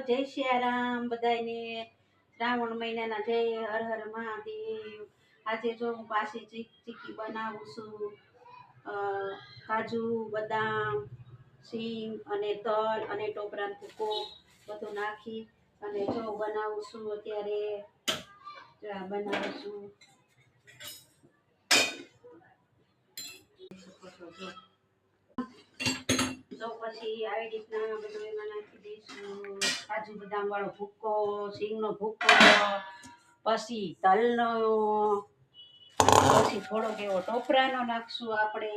જય સિયારામ બધાને શ્રાવણ મહિનાના જય હર હર મહાદેવ। આજે જો હું પાછી ચીકી બનાવું છું। કાજુ બદામ સિંગ અને તલ અને ટોપરાનો ભૂકો બધું નાખી અને જો બનાવું છું। અત્યારે બનાવું છું તો પછી આવી રીતના બધું એમાં નાખી દઈશું। કાજુ બદામ વાળો ભૂકો, સિંગનો ભૂકો, પછી તલનો, પછી થોડોક એવો ટોપરાનો નાખશું આપણે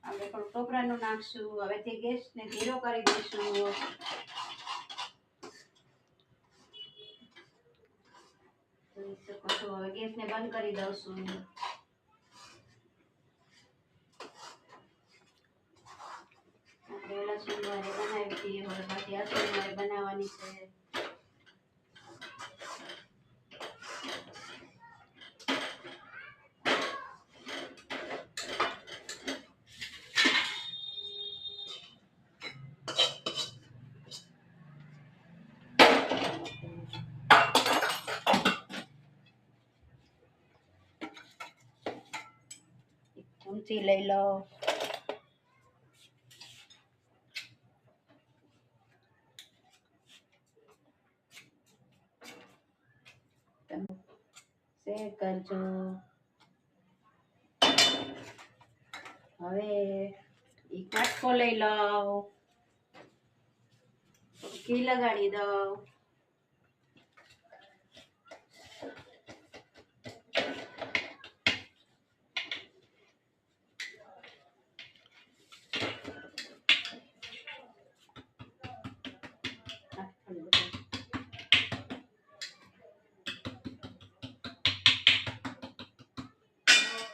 થોડું ટોપરાનું નાખશું। હવેથી ગેસને ધીરો કરી દઈશું। હવે ગેસને બંધ કરી દઉં। આપણે સોમવારે બનાવી હતી, હવે પાછી આ સોમવારે બનાવવાની છે। ચમચી લઈ લો, શેર કરજો। હવે એક વાટકો લઈ લો, ઘી લગાડી દઉં,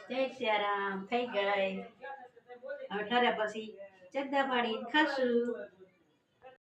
જય સિયારામ થઈ ગઈ। હવે ઠરે પછી ચદ્દા પાડી ખાશું।